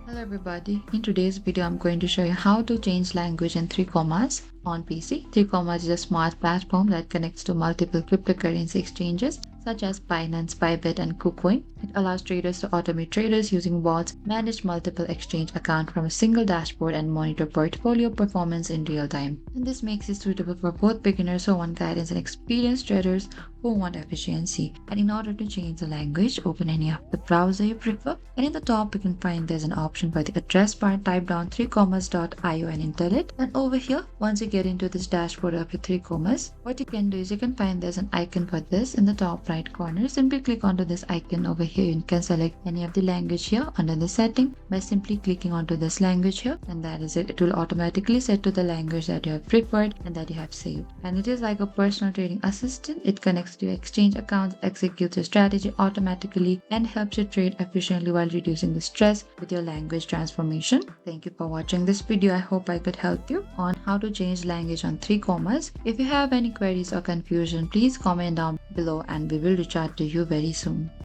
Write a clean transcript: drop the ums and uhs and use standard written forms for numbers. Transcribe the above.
Hello everybody, in today's video I'm going to show you how to change language in 3commas on PC. 3commas is a smart platform that connects to multiple cryptocurrency exchanges such as Binance, Bybit and KuCoin. It allows traders to automate traders using bots, manage multiple exchange accounts from a single dashboard and monitor portfolio performance in real time. And this makes it suitable for both beginners who want guidance and experienced traders who want efficiency. And in order to change the language, open any of the browser you prefer, and in the top you can find there's an option for the address bar. Type down 3commas.io and enter it. And over here, once you get into this dashboard of your 3commas, what you can do is you can find there's an icon for this in the top right corner. Simply click onto this icon over here. You can select any of the language here under the setting by simply clicking onto this language here, and that is it. It will automatically set to the language that you have preferred and that you have saved. And it is like a personal trading assistant. It connects to your exchange accounts, executes your strategy automatically, and helps you trade efficiently while reducing the stress with your language transformation. Thank you for watching this video. I hope I could help you on how to change language on 3commas. If you have any queries or confusion, please comment down below and we will reach out to you very soon.